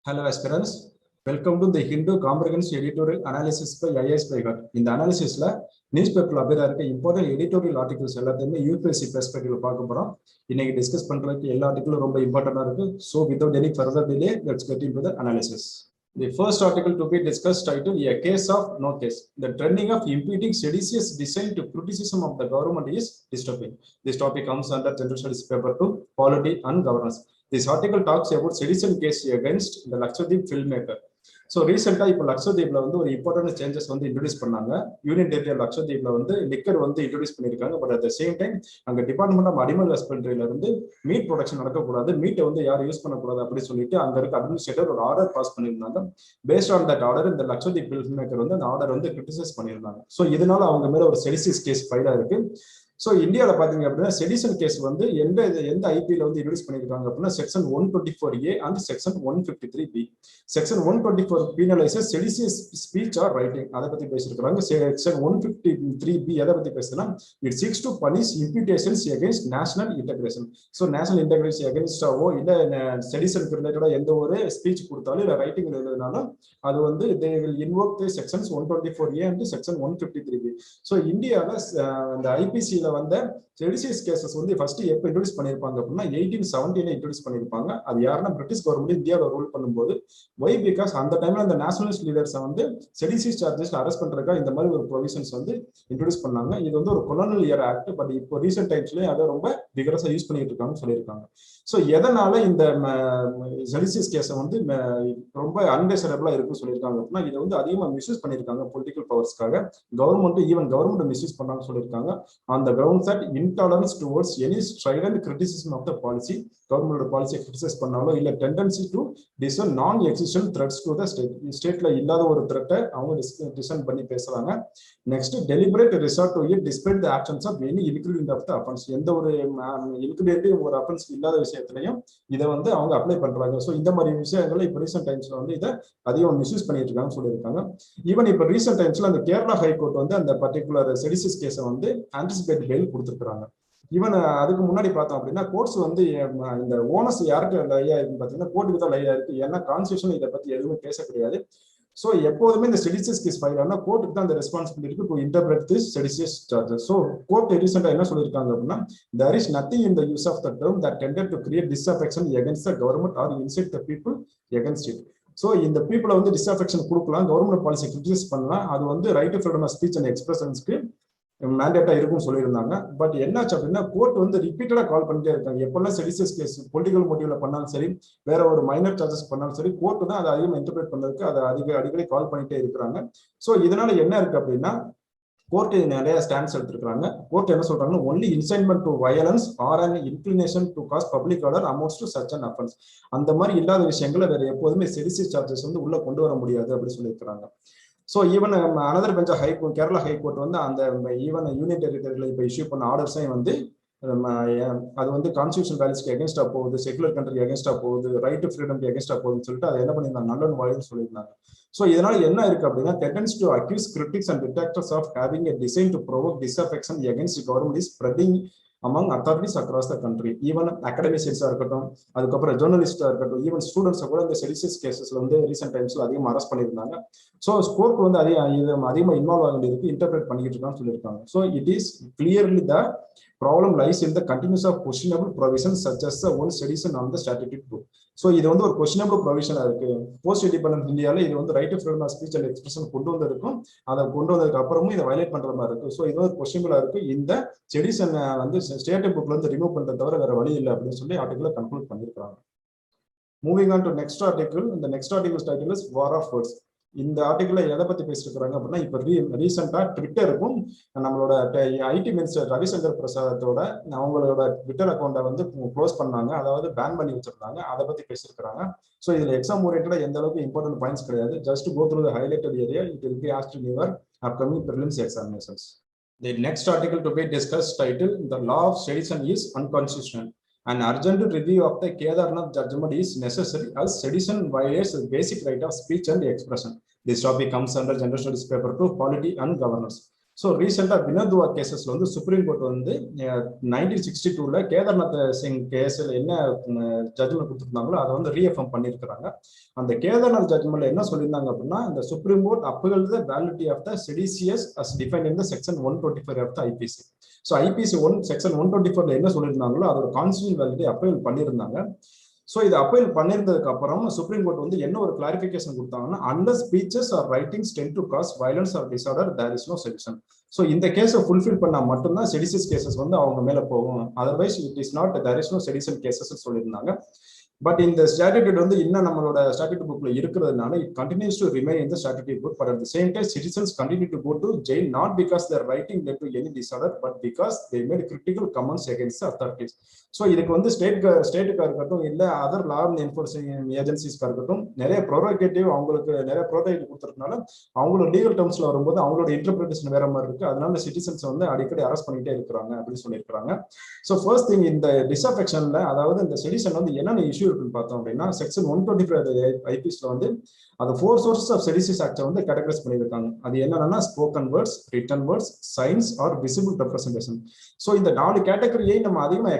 Hello aspirants, welcome to the Hindu Comprehensive Editorial Analysis by IAS Paigar. In the analysis, newspaper important editorial articles UPSC perspective discuss article important. So without any further delay, let's get into the analysis. The first article to be discussed titled A Case of No Case. The trending of impeding seditious design to criticism of the government is disturbing. This topic comes under General Studies paper 2, Polity and Governance. This article talks about sedition case against the Lakshadweep filmmaker. So recently, இப்போ லக்ஷதீப்ல ஒரு important changes introduce பண்ணாங்க. Union territory லக்ஷதீப்ல liquor introduce பண்ணிருக்காங்க. But at the same time அங்க department of animal ஹஸ்பண்டரியில இருந்து meet production நடக்கக்கூடாது, மீட்டை யாரும் use பண்ணக்கூடாது அப்படின்னு சொல்லிட்டு அங்க இருக்க அட்மினிஸ்ட்ரேட்டர் ஒரு ஆர்டர் பாஸ் பண்ணியிருந்தாங்க. பேஸ்ட் ஆன் தட் ஆர்டர் இந்த லக்ஷதீப் ஃபில்ம் மேக்கர் அந்த ஆர்டர் கிரிட்டிசைஸ் பண்ணியிருந்தாங்க. ஸோ இதனால அவங்க மேல ஒரு செடிசிஸ் கேஸ் ஃபைலா இருக்கு. ஸோ இந்தியாவில் பார்த்தீங்க அப்படின்னா செடிஷன் கேஸ் எந்த ஐபியில் இன்ட்ரோடியூஸ் பண்ணியிருக்காங்க அப்படின்னா section 124A and section 153B. Section 124 penalises seditious speech or writing, அதை பத்தி பேசியிருக்காங்க. செக்ஷன் 153B எதை பத்தி பேசுனா it seeks to punish imputations against national integration. So national integration அகைன்ஸ்டாவோ இல்லை செடிஷனுக்கு ரிலேட்டடா எந்த ஒரு ஸ்பீச் கொடுத்தாலும் இல்லை ரைட்டிங் எழுதினாலும் அது they will invoke the sections 124A and section 153B. So இந்தியாவில் இந்த ஐபிசியில் வந்த செடிசியஸ் கேசஸ் ஃபர்ஸ்ட் எப்ப இன்ட்ரோடியூஸ் பண்ணிருப்பாங்க அப்படின்னா 1870 இன்ட்ரோடியூஸ் பண்ணிருப்பாங்க. அது யாருன்னா பிரிட்டிஷ் கவர்மெண்ட் இந்தியாவில் ரூல் பண்ணும்போது. ஒய் பிகாஸ் அந்த டைம்ல அந்த நேஷனலிஸ்ட் லீடர்ஸ் செடிசியஸ் சார்ஜஸ் அரெஸ்ட் பண்றதுக்காக இந்த மாதிரி ஒரு ப்ரொவிஷன்ஸ் இன்ட்ரோடியூஸ் பண்ணாங்க. இது ஒரு கொலோனியல் இயர் ஆக்ட். பட் இப்போ ரீசெண்ட் டைம்ஸ்லயே அதை ரொம்ப விகரஸா யூஸ் பண்ணிட்டு இருக்காங்கன்னு சொல்லியிருக்காங்க. ஸோ எதனால இந்த செடிசியஸ் கேஸை ரொம்ப அன்டிசரபிளா இருக்குன்னு சொல்லியிருக்காங்க அப்படின்னா இதை அதிகமா மிஸ்யூஸ் பண்ணியிருக்காங்க பொலிட்டிக்கல் பவர்ஸ்க்காக. கவர்மெண்ட் மிஸ்யூஸ் பண்ணாங்க சொல்லியிருக்காங்க. அந்த grounds that intolerance towards any strident criticism of the policy, government policy criticize பண்ணாலோ இல்ல tendency to discern non-existent threats to the state, stateல இல்லாத ஒரு threat அவங்க discern பண்ணி பேசுறாங்க. Next, deliberate resort to it despite the actions of any including of the offense. எந்த ஒரு இன்க்ரிடியேட்டிவ் ஒரு offense இல்லாத விஷயத்திலையும் இதை அவங்க அப்ளை பண்றாங்க. ஸோ இந்த மாதிரி விஷயங்களை இப்போ ரீசெண்ட் டைம்ஸ்ல இதை அதிகம் மிஸ்யூஸ் பண்ணிட்டு இருக்காங்க சொல்லியிருக்காங்க. ஈவன் இப்போ ரீசெண்ட் டைம்ஸ்ல அந்த கேரளா ஹைகோர்ட் அந்த பர்டிகுலர் செடிசியஸ் கேஸை ஆன்டிசிபேட் பெயில் கொடுத்துருக்காங்க. ஈவன் அதுக்கு முன்னாடி பார்த்தோம் அப்படின்னா கோர்ட்ஸ் இந்த ஓனர்ஸ் யாருக்கு லையா இருக்குன்னு பார்த்தீங்கன்னா கோர்ட்டுக்கு தான் லையா இருக்கு. ஏன்னா கான்ஸ்டியூஷன் இதை பத்தி எதுவுமே பேச கிடையாது. ஸோ எப்போதுமே இந்த செடிசியஸ் கேஸ் ஃபைல் ஆனால் கோர்ட்டுக்கு தான் அந்த responsibility to interpret this seditious charges. So court ரீசெண்டாக என்ன சொல்லியிருக்காங்க அப்படின்னா there is nothing in the use of the term that tended to create disaffection against the government or incite the people against it. So இந்த பீப்புளை disaffection கொடுக்கலாம், government policy criticise பண்ணலாம். அது right to freedom of speech and எக்ஸ்பிரஷன்ஸ்க்கு மேண்டேட்டா இருக்கும்னு சொல்லியிருந்தாங்க. But என்னாச்சு அப்படின்னா கோர்ட் ரிப்பீட்டடா கால் பண்ணிட்டே இருக்காங்க. எப்பெல்லாம் செடிசியஸ் கேஸ் பொலிட்டிக்கல் மோட்டிவ்ல பண்ணாலும் சரி, வேற ஒரு மைனர் சார்ஜஸ் பண்ணாலும் சரி, கோர்ட் தான் அதை அதிகமாக இன்டர்பிரேட் பண்ணதுக்கு அதை அடிக்கடி கால் பண்ணிட்டே இருக்கிறாங்க. ஸோ இதனால என்ன இருக்கு அப்படின்னா கோர்ட் நிறைய ஸ்டாண்ட்ஸ் எடுத்திருக்காங்க. கோர்ட் என்ன சொல்றாங்கன்னா only incitement to violence or an inclination to cause public order amounts to such an offence. அந்த மாதிரி இல்லாத விஷயங்களை வேற எப்போதுமே செடிசியஸ் சார்ஜஸ் உள்ள கொண்டு வர முடியாது அப்படின்னு சொல்லியிருக்கிறாங்க. So even another bench high court Kerala high court அந்த ஈவன் யூனியன் டெரிட்டரியில் இப்போ இஷ்யூ பண்ண ஆர்டர்ஸையும் அது கான்ஸ்டியூஷன் வேல்யூஸ்க்கு அகேன்ஸ்டா போகுது, செகுலர் கண்ட்ரிக்கு அகேன்ஸ்டா போகுது, ரைட் டு ஃப்ரீடம்க்கு அகேன்ஸ்டா போகுதுன்னு சொல்லிட்டு அதை என்ன பண்ணியிருந்தாங்க நல்ல வாயின்னு சொல்லியிருந்தாங்க. ஸோ இதனால என்ன இருக்கு அப்படின்னா tendency to accuse critics and detractors of having a design to provoke disaffection against the government is spreading among authorities across the country. Even அகாடமிஷியன்ஸா இருக்கட்டும், அதுக்கப்புறம் ஜேர்னலிஸ்டா இருக்கட்டும், ஈவன் ஸ்டூடெண்ட்ஸை கூட இந்த செடிசியஸ் கேசஸ்ல ரீசெண்ட் டைம்ஸ்ல அதிகமாக அரெஸ்ட் பண்ணியிருந்தாங்க. ஸோ கோர்ட் அதிகமாக இன்வால்வ் ஆக வேண்டியிருக்கு, இன்டர்பிரேட் பண்ணிக்கிட்டு இருக்கான்னு சொல்லியிருக்காங்க. So it is clearly the problem lies in the continuous of questionable provisions such as the one sedition on the statute book. So இது ஒரு questionable provision இருக்கு. போஸ்ட் இண்டிபெண்டன்ட் இந்தியாவில் இது right to freedom of speech and expression கொண்டு வந்திருக்கும். அதை கொண்டு வந்ததுக்கு அப்புறமும் இதை வயலேட் பண்ற மாதிரி இருக்கு. ஸோ இது கொஸ்டினபிளா இருக்கு. இந்த செடிஷனை ஸ்டேட் புக்ல ரிமூவ் பண்றத தவிர வேற வழி இல்லை அப்படின்னு சொல்லி ஆர்டிகலை கன்க்ளூட் பண்ணிருக்காங்க. Moving on to next article. இந்த next article title is war of words. இந்த ஆர்டிகல் எதை பத்தி பேசிருக்காங்க அப்படின்னா இப்ப ரீசெண்டா ட்விட்டருக்கும் நம்மளோட ஐடி மினிஸ்டர் ரவிசங்கர் பிரசாத்தோட அவங்களோட ட்விட்டர் அக்கௌண்ட்டை க்ளோஸ் பண்ணாங்க, அதாவது பேன் பண்ணி வச்சிருந்தாங்க. அதை பத்தி பேசியிருக்காங்க. ஸோ இதுல எக்ஸாம் ஓரியன்டா எந்த அளவுக்கு இம்பார்ட்டன்ட் பாயிண்ட்ஸ் கிடையாது. Just go through the highlighted area. It will be asked in your upcoming prelims examinations. The next article to be discussed titled The Law of Sedition is Unconstitutional. An urgent review of the Kedarnath judgment is necessary as sedition violates the basic right of speech and expression. This topic comes under General Studies paper 2, Polity and Governance. So ரீசெண்டா வினோத்வா கேசஸ்ல வந்து supreme court வந்து 1962 கேதார்நாத் சிங் கேஸ்ல என்ன judgement கொடுத்துருந்தாங்களோ அதை வந்து ரீஎஃபர்ம் பண்ணியிருக்கிறாங்க. அந்த கேதார்நாத் ஜட்ஜ்மெண்ட்ல என்ன சொல்லியிருந்தாங்க அப்படின்னா, இந்த supreme court upholds the validity of the seditious as defined in the section 124 of the IPC. So IPC section 124 என்ன சொல்லியிருந்தாங்களோ அதோட கான்ஸ்டிடியூஷனல் வேலிடிட்டி அப்பீல் பண்ணியிருந்தாங்க. ஸோ இது அப்பீல் பண்ணியிருந்ததுக்கு அப்புறம் சுப்ரீம் கோர்ட் வந்து என்ன ஒரு கிளாரிபிகேஷன் கொடுத்தாங்கன்னா, unless speeches or writings tend to cause violence or disorder there is no sedition. So இந்த கேஸை ஃபுல்ஃபில் பண்ணா மட்டும்தான் செடிஷஸ் கேசஸ் வந்து அவங்க மேல போகும். Otherwise it is not there is no sedition cases சொல்லியிருந்தாங்க. பட் இந்த ஸ்டாட்டிட்யூட் வந்து இன்னும் நம்மளோட ஸ்டாட்டிட்யூட் புக்ல இருக்கிறதுனால it continues to remain in the statute book. But at the same time citizens continue to go to jail not because their writing led to any disorder but because they made critical comments against authorities. So இதுக்கு வந்து ஸ்டேட்டுக்கா இருக்கட்டும் இல்ல other லா enforcing ஏஜென்சிஸ்க்கா இருக்கட்டும் நிறைய ப்ரோரோகேட்டிவ் அவங்களுக்கு நிறைய ப்ரோரோகேட்டிவ் கொடுத்துருக்கனால அவங்களோட legal டேர்ம்ஸ்ல வரும்போது அவங்களோட இன்டர்பிரேஷன் வேற மாதிரி இருக்கு. அதனால சிட்டிசன்ஸ் வந்து அடிக்கடி அரெஸ்ட் பண்ணிட்டே இருக்கிறாங்க அப்படின்னு சொல்லியிருக்காங்க. ஸோ ஃபர்ஸ்ட் திங் இந்த டிஸ்அஃபெக்ஷன்ல அதாவது இந்த செடிஷன் வந்து என்னென்ன இஷ்யூ இருக்குன்னு பார்த்தோம் அப்படின்னா, செக்ஷன் 125 ஐபிஎஸ்ல வந்து அது 4 சோர்சஸ் ஆஃப் செடிஷியஸ் ஆக்ட் வந்து கேட்டகரைஸ் பண்ணியிருக்காங்க. அது என்னன்னா spoken words, written words, signs or visible representation. So இந்த 4 கேட்டகரியை நம்ம அதிகமாக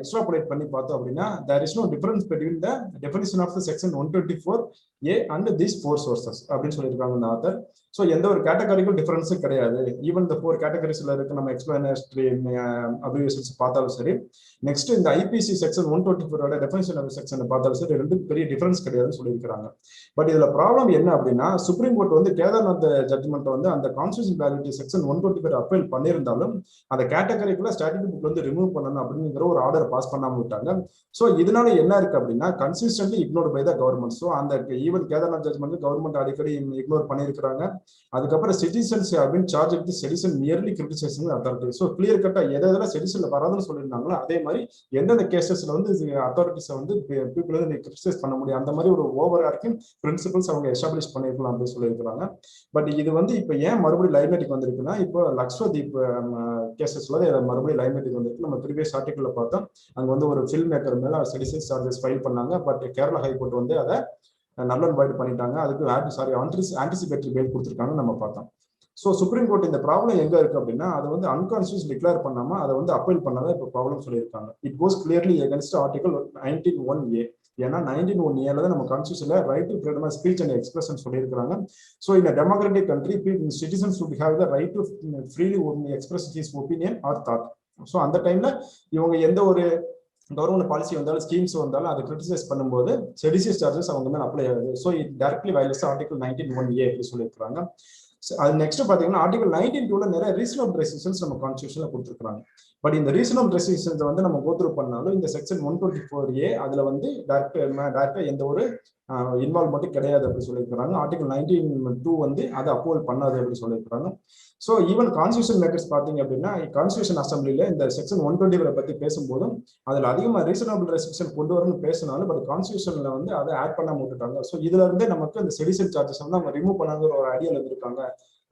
எக்ஸ்ட்ராபுலேட் பண்ணி பார்த்தோம் அப்படின்னா there is no difference between the definition of the section 124A and these 4 sources அப்படின்னு சொல்லியிருக்காங்க இந்த ஆத்தர். ஸோ எந்த ஒரு கேட்டகரிக்கும் டிஃபரன்ஸும் கிடையாது. ஈவன் இந்த 4 கேட்டகரிஸ்ல இருக்கு நம்ம எக்ஸ்பிளனேட்டரி அப்ரிவியேஷன்ஸ் பார்த்தாலும் சரி, நெக்ஸ்ட் இந்த IPC section 124 definition of section பார்த்தாலும் சரி ரெண்டு பெரிய டிஃபரன்ஸ் கிடையாதுன்னு சொல்லியிருக்காங்க. பட் இதுல ப்ராப்ளம் என்ன அப்படின்னா, சுப்ரீம் கோர்ட் வந்து கேதார்நாத் ஜட்ஜ்மெண்ட் வந்து அந்த கான்ஸ்டிடியூஷன் வேலிடிட்டி செக்ஷன் 125 அப்பீல் பண்ணியிருந்தாலும் அந்த கேட்டகரிக்குள்ள ஸ்டாட்டிட்யூட் புக் வந்து ரிமூவ் பண்ணணும் அப்படிங்கிற ஒரு ஆர்டர் பாஸ் பண்ணாம விட்டாங்க. ஸோ இதனால என்ன இருக்கு அப்படின்னா consistently ignore by the government. So அந்த ஈவன் கேதார்நாத் ஜட்ஜ்மெண்ட் கவர்மெண்ட் அடிக்கடி இக்னோர் பண்ணியிருக்கிறாங்க. அதுக்கப்புறம் சிட்டிசன்ஸ் அப்படின்னு சார்ஜ் எடுத்து sedition nearly criticising authority. So clear கட்டா எதெல்லாம் செடிஷன்ல வராதுன்னு சொல்லியிருந்தாங்களோ அதே மாதிரி எந்தெந்த கேசஸ்ல வந்து அத்தாரிட்டிஸை வந்து பீப்புள் வந்து கிரிட்டிசைஸ் பண்ண முடியும் அந்த மாதிரி ஒரு ஓவர் ஆர்க்கிங் பிரின்சிபல்ஸ் அவங்க எஸ்டாப்ளிஷ் பண்ணிருக்கலாம் அப்படின்னு சொல்லியிருக்காங்க. பட் இது வந்து இப்ப ஏன் மறுபடியும் லைம்லைட்டுக்கு வந்திருக்குன்னா, இப்போ லக்ஷ்வதீப் கேசஸ்ல மறுபடியும் லைம்லைட்டுக்கு வந்திருக்கு. நம்ம ப்ரீவியஸ் ஆர்டிகல்ல பார்த்தோம் அங்க வந்து ஒரு ஃபில்ம் மேக்கர் மேல செடிஷன் சார்ஜஸ் ஃபைல் பண்ணாங்க. பட் கேரளா ஹைகோர்ட் வந்து அதை நல் அண்ட் வாய்ட் பண்ணிட்டாங்க. அதுக்கு ஆன்டிசிபேட்டரி பெயில் கொடுத்துருக்காங்க நம்ம பார்த்தோம். ஸோ சுப்ரீம் கோர்ட் இந்த ப்ராப்ளம் எங்க இருக்கு அப்படின்னா, அதை வந்து அன்கான்ஸ்டியூஸ் டிக்ளேர் பண்ணாம அதை வந்து அப்பீல் பண்ணாதான் இப்போ ப்ராப்ளம் சொல்லியிருக்காங்க. It goes clearly against article 19(1)A. ஏன்னா 19(1)A நம்ம கான்ஸ்டியூஷன்ல right to freedom of speech and expression சொல்லியிருக்காங்க. So in democratic country citizens would have the right to freely express his opinion or thought. So அந்த டைம்ல இவங்க எந்த ஒரு government policy வந்தாலும் ஸ்கீம்ஸ் வந்தாலும் அதை கிரிட்டிசைஸ் பண்ணும்போது செடிஷியஸ் சார்ஜஸ் அவங்க மேல அப்ளை ஆகுது. So it directly violates article 19(1)A அப்படி சொல்லியிருக்காங்க. அது நெக்ஸ்ட் பாத்தீங்கன்னா ஆர்டிகல் 19(2)ல நிறைய ரீசனபிள் ரெஸ்ட்ரிக்ஷன்ஸ் நம்ம கான்ஸ்டியூஷன்ல கொடுத்துருக்காங்க. பட் இந்த ரீசனபிள் ரெஸ்ட்ரிக்ஷன்ஸ் வந்து நம்ம கோத்ரூ பண்ணாலும் இந்த செக்ஷன் 124A அதுல வந்து டைரக்டா எந்த ஒரு இன்வால்வ்மெண்ட் கிடையாது அப்படி சொல்லியிருக்காங்க. ஆர்டிகல் 19(2) வந்து அதை அப்போல் பண்ணாது அப்படி சொல்லியிருக்காங்க. ஸோ ஈவன் கான்ஸ்டியூஷன் மேக்கர்ஸ் பார்த்தீங்க அப்படின்னா கான்ஸ்டியூஷன் அசம்பிளில இந்த செக்ஷன் 120 பத்தி பேசும்போதும் அதுல அதிகமாக ரீசனபிள் ரெஸ்ட்ரிக்ஷன் கொண்டு வரணும்னு பேசினாலும் பட் கான்ஸ்டியூஷன்ல வந்து அதை ஆட் பண்ணாம விட்டுட்டாங்க. ஸோ இதுல இருந்தே நமக்கு அந்த செடிஷன் சார்ஜஸ் வந்து அவங்க ரிமூவ் பண்ணாத ஒரு ஐடியால இருந்திருக்காங்க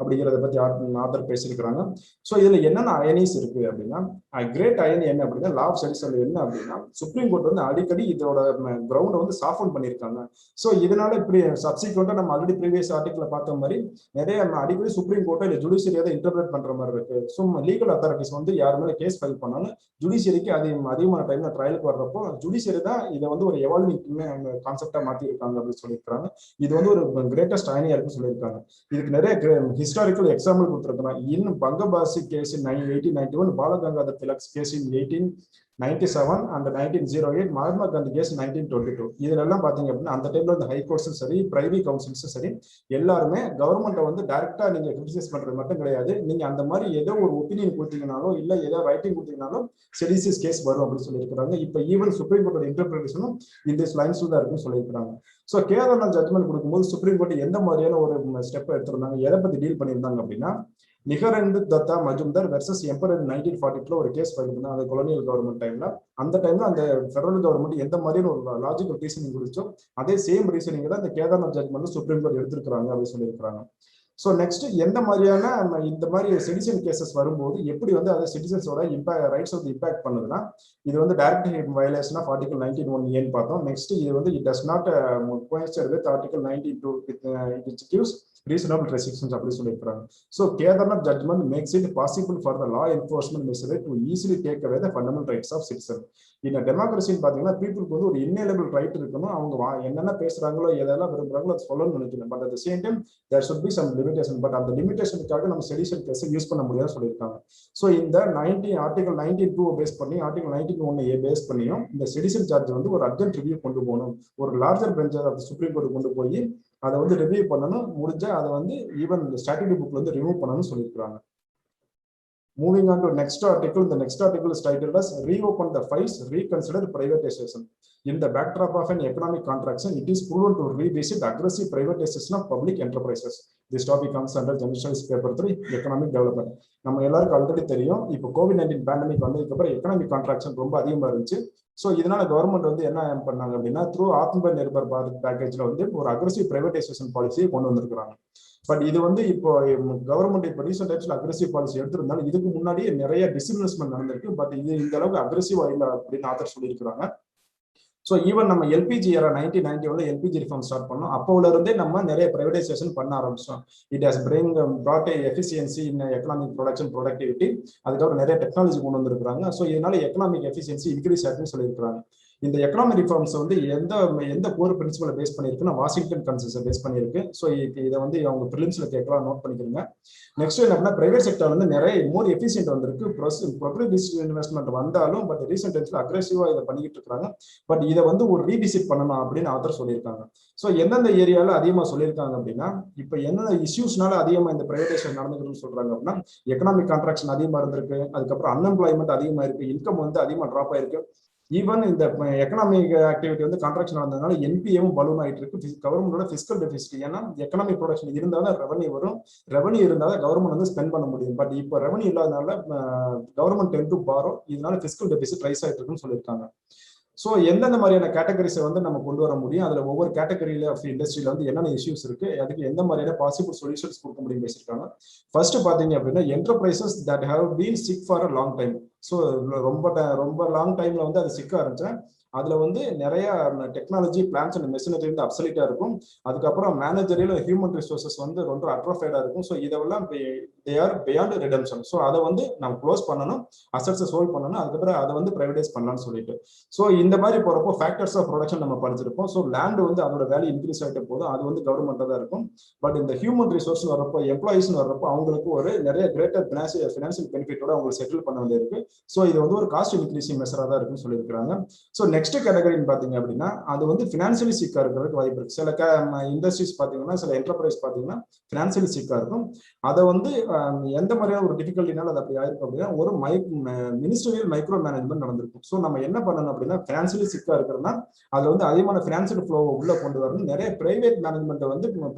அப்படிங்கிறத பத்தி ஆத்தர் பேசியிருக்கிறாங்க. ஸோ இதுல என்னென்ன அயனிஸ் இருக்கு அப்படின்னா, கிரேட் அயனி என்ன அப்படின்னா லா ஆஃப் செடிஷன் என்ன அப்படின்னா சுப்ரீம் கோர்ட் வந்து அடிக்கடி இதோட கிரவுண்டை வந்து சாஃபன் பண்ணியிருக்காங்க. ஸோ இதனால இப்படி சப்சிக்வெண்டா நம்ம ஆல்ரெடி ப்ரீவியஸ் ஆர்டிகல்ல பார்த்த மாதிரி நிறைய அடிக்கடி சுப்ரீம் கோர்ட்டை இல்லை ஜுடிஷியரி அதை இன்டர்பிரேட் பண்ற மாதிரி இருக்கு. ஸோ லீகல் அத்தாரிட்டிஸ் வந்து யார் மேலே கேஸ் ஃபைல் பண்ணாலும் ஜுடிஷியரிக்கு அதிகமான டைம்ல ட்ரையலுக்கு வர்றப்போ ஜுடிஷியரி தான் இதை வந்து ஒரு எவால்விங் கான்செப்டா மாத்தி இருக்காங்க அப்படின்னு சொல்லியிருக்காங்க. இது வந்து ஒரு கிரேட்டஸ்ட் அயனியா இருக்குன்னு சொல்லியிருக்காங்க. இதுக்கு நிறைய ஹிஸ்டாரிக்கல் எக்ஸாம்பிள் கொடுத்துருக்காங்க. இன்னும் Bangabasi case in 1891, Balagangadhar Tilak case in 1897 and 1908, Mahatma Gandhi case 1922. இதுல எல்லாம் பாத்தீங்க அப்படின்னா அந்த டைம்ல இந்த ஹை கோர்ட்ஸும் சரி பிரைவேட் கவுன்சில்ஸும் சரி எல்லாருமே கவர்மெண்ட்டை வந்து டைரக்டா நீங்க கிரிட்டிசைஸ் பண்றது மட்டும் கிடையாது, நீங்க அந்த மாதிரி ஏதோ ஒரு ஒப்பீனியன் கொடுத்தீங்கனாலும் இல்ல ஏதோ ரைட்டிங் கொடுத்தீங்கனாலும் செடிஷியஸ் கேஸ் வரும் அப்படின்னு சொல்லியிருக்காங்க. இப்ப ஈவன் சுப்ரீம் கோர்ட்டோட இன்டர்பிரேஷனும் இந்த லைன்ஸ்ல தான் இருக்குன்னு சொல்லியிருக்காங்க. ஸோ கேதார்நாத் ஜட்மெண்ட் கொடுக்கும்போது சுப்ரீம் கோர்ட் எந்த மாதிரியான ஒரு ஸ்டெப் எடுத்திருந்தாங்க, எதை பத்தி டீல் பண்ணியிருந்தாங்க அப்படின்னா, நிகரந்து தத்தா மஜும்தார் வெர்சஸ் எம்பரர் 1942 ஒரு கேஸ் ஃபைல் பண்ணாங்க. அந்த கொலோனியல் கவர்மெண்ட் டைம்ல அந்த அந்த ஃபெடரல் கவர்மெண்ட் எந்த மாதிரியான ஒரு லாஜிக்கல் ரீசனிங் கொடுத்தோ அதே சேம் ரீசனிங் தான் இந்த கேதார்நாத் ஜட்மெண்ட் சுப்ரீம் கோர்ட் எடுத்திருக்காங்க அப்படின்னு சொல்லியிருக்காங்க. ஸோ நெக்ஸ்ட் எந்த மாதிரியான இந்த மாதிரி செடிஷன் கேசஸ் வரும்போது எப்படி வந்து அதை சிட்டிசன்ஸோட ரைட்ஸ் வந்து இம்பாக்ட் பண்ணுதுன்னா, இது வந்து டைரக்ட் வயலேஷன் ஆஃப் ஆர்டிகல் 19(1)ஏன்னு பார்த்தோம். நெக்ஸ்ட் இது வந்து it does not coincide with article 19(2) which gives reasonable restrictions அப்படி சொல்லியிருக்காங்க. So Kedarnath judgment makes it possible for the law enforcement measure to easily take away the fundamental rights of citizen. இந்த டெமோக்ரஸின்னு பார்த்தீங்கன்னா பீப்புளுக்கு வந்து ஒரு இன்னேலபிள் ரைட் இருக்கணும். அவங்க என்னென்ன பேசுறாங்களோ எதெல்லாம் விரும்புறாங்களோ அதை சொல்லணும்னு நினைக்கிறேன். But at the same time there should be some limitation. But அந்த லிமிடேஷனுக்காக நம்ம செடிஷன் கேஸை யூஸ் பண்ண முடியாதுன்னு சொல்லியிருக்காங்க. ஸோ இந்த ஆர்டிகல் 19(2) பேஸ் பண்ணி ஆர்டிகல் 19(1)A பேஸ் பண்ணியும் இந்த செடிஷன் சார்ஜ் வந்து ஒரு அர்ஜென்ட் ரிவ்யூ கொண்டு போகணும். ஒரு larger bench of supreme court கொண்டு போய் அதை வந்து ரிவ்யூ பண்ணணும். முடிஞ்சா அதை வந்து ஈவன் ஸ்டாட்யூட்டரி புக்ல வந்து ரிமூவ் பண்ணணும்னு சொல்லியிருக்காங்க. Moving on to next article, the next article is titled as Reopen the Files, Reconsider Privatization. In the backdrop of an economic contraction, it is proven to revisit aggressive privatization of public enterprises. This topic comes under General Studies Paper 3, Economic Development. நம்ம எல்லாருக்கும் already தெரியும், இப்போ COVID-19 pandemic வந்ததுக்கு அப்புறம் economic contraction ரொம்ப அதிகமாக இருந்துச்சு. So இதனால கவர்மெண்ட் வந்து என்ன பண்ணாங்க அப்படின்னா, த்ரூ ஆத்ம நிர்பர் பாரத் பேக்கேஜ்ல வந்து ஒரு அக்ரெசிவ் பிரைவேடைசேஷன் பாலிசியை கொண்டு வந்திருக்கிறாங்க. பட் இது வந்து இப்போ கவர்மெண்ட் இப்போ ரீசெண்ட் டைம்ஸ்ல அக்ரெசிவ் பாலிசி எடுத்திருந்தாலும் இதுக்கு முன்னாடியே நிறைய டிஸ்இன்வெஸ்ட்மெண்ட் நடந்திருக்கு. பட் இது இந்த அளவுக்கு அக்ரெசிவா இல்லை அப்படின்னு ஆத்தர் சொல்லியிருக்கிறாங்க. ஸோ ஈவன் நம்ம LPG era 1991 LPG reform start பண்ணோம். அப்போல இருந்தே நம்ம நிறைய பிரைவேடைசேஷன் பண்ண ஆரம்பிச்சோம். It has brought efficiency in economic production productivity. அதுக்கப்புறம் நிறைய டெக்னாலஜி கொண்டு வந்திருக்காங்க. ஸோ இதனால எக்கனாமிக் எஃபிஷியன்சி இன்க்ரீஸ் ஆகுதுன்னு சொல்லியிருக்காங்க. இந்த எக்கனாமிக் ரிஃபார்ம்ஸ் வந்து எந்த கோர் பிரின்சிபலை பேஸ் பண்ணியிருக்குன்னா வாஷிங்டன் கன்சென்சஸை பேஸ் பண்ணியிருக்கு. ஸோ இதை வந்து அவங்க ப்ரிலிம்ஸ்ல கேட்கலாம், நோட் பண்ணிக்கிறோங்க. நெக்ஸ்ட் என்ன பிரைவேட் செக்டர் வந்து நிறைய மோர் எஃபிஷியன்ட் வந்திருக்கு. ப்ரொபப்ளிக் இன்வெஸ்ட்மெண்ட் வந்தாலும் பட் ரீசெண்ட் டைம்ஸ்ல அக்ரெசிவா இதை பண்ணிக்கிட்டு இருக்காங்க. பட் இதை வந்து ஒரு ரீவிசிட் பண்ணணும் அப்படின்னு ஆத்தர் சொல்லியிருக்காங்க. ஸோ எந்தெந்த ஏரியால அதிகமா சொல்லியிருக்காங்க அப்படின்னா, இப்போ என்னென்ன இஷ்யூஸ்னால அதிகமா இந்த பிரைவேடைசேஷன் நடந்துக்குன்னு சொல்றாங்க அப்படின்னா, எக்கனாமிக் கான்ட்ராக்ஷன் அதிகமா இருந்திருக்கு. அதுக்கப்புறம் அன்எம்ப்ளாய்மெண்ட் அதிகமா இருக்கு. இன்கம் வந்து அதிகமா ட்ராப் ஆயிருக்கு. ஈவன் இந்த எக்கனாமிக் ஆக்டிவிட்டி வந்து கான்ட்ராக்ஷன் நடந்ததுனால என்பிஏவும் பலூன் ஆயிட்டு இருக்கு. கவர்மெண்டோட பிசிக்கல் டெபிசிட், ஏன்னா எக்கனாமிக் ப்ரொடக்ஷன் இருந்தாலும் ரெவன்யூ வரும். ரெவன்யூ இருந்தாலும் கவர்மெண்ட் வந்து ஸ்பெண்ட் பண்ண முடியும். பட் இப்போ ரெவன்யூ இல்லாதனால கவர்மெண்ட் டென் டு பாரோ, இதனால பிசிக்கல் டெபிசிட் ரைஸ் ஆயிட்டு இருக்குன்னு சொல்லியிருக்காங்க. ஸோ எந்தெந்த மாதிரியான கேட்டகரிஸை வந்து நம்ம கொண்டு வர முடியும், அதுல ஒவ்வொரு கேட்டகரியில ஆஃப் இண்டஸ்ட்ரியில வந்து என்னென்ன இஷ்யூஸ் இருக்கு, அதுக்கு எந்த மாதிரியான பாசிபிள் சொல்யூஷன்ஸ் கொடுக்க முடியும் பேசியிருக்காங்க. ஃபர்ஸ்ட் பாத்தீங்க அப்படின்னா, enterprises that have been sick for a long time. So ரொம்ப லாங் டைம்ல வந்து அது சிக்கா இருந்துச்சு. அதுல வந்து நிறைய டெக்னாலஜி பிளான்ஸ் அண்ட் மெஷினரி வந்து அப்சலிட்டா இருக்கும். அதுக்கப்புறம் மேனேஜரியல் ஹியூமன் ரிசோர்சஸ் வந்து ரொம்ப அட்ரோஃபைடா இருக்கும். ஸோ இதெல்லாம் they are beyond redemption. So அதை வந்து நம்ம க்ளோஸ் பண்ணணும், அசட்ஸை சோல்வ் பண்ணணும், அதுக்கப்புறம் அதை வந்து பிரைவேடைஸ் பண்ணலாம்னு சொல்லிட்டு. ஸோ இந்த மாதிரி போறப்போ ஃபேக்டர்ஸ் ஆஃப் ப்ரொடக்ஷன் நம்ம படிச்சிருப்போம். ஸோ லேண்ட் வந்து அதோட வேல்யூ இன்க்ரீஸ் ஆகிட்ட போதும், அது வந்து கவர்மெண்டா தான் இருக்கும். பட் இந்த ஹியூமன் ரிசோர்ஸ் வரப்போ, எம்ப்ளாயிஸ் வர்றப்போ அவங்களுக்கு ஒரு நிறைய கிரேட்டர் ஃபினான்சியல் பெனிஃபிட்டோட அவங்களுக்கு செட்டில் பண்ண வேண்டியிருக்கு. ஸோ இது வந்து ஒரு காஸ்ட் இன்க்ரீசிங் மெஷரா தான் இருக்குன்னு சொல்லியிருக்காங்க. ஸோ நெக்ஸ்ட் கேட்டகரின்னு பாத்தீங்க அப்படின்னா, அது வந்து பினான்சியலி சிக்கா இருக்கிறதுக்கு வாய்ப்பு இருக்கு. சில இண்டஸ்ட்ரீஸ் பாத்தீங்கன்னா, சில என்டர்பிரைஸ் பாத்தீங்கன்னா பினான்சியலி சிக்கா இருக்கும். அதை வந்து எந்த மாதிரியான ஒரு டிஃபிகல்ட்டினால அது அப்படி ஆயிருக்கும் அப்படின்னா, ஒரு மினிஸ்டரியல் மைக்ரோ மேனேஜ்மெண்ட் நடந்திருக்கும். ஸோ நம்ம என்ன பண்ணணும் அப்படின்னா, பினான்சியலி சிக்கா இருக்கிறதுனா அதுல வந்து அதிகமான பினான்சியல் ஃப்ளோ உள்ள கொண்டு வரணும். நிறைய பிரைவேட் மேனேஜ்மெண்ட் வந்து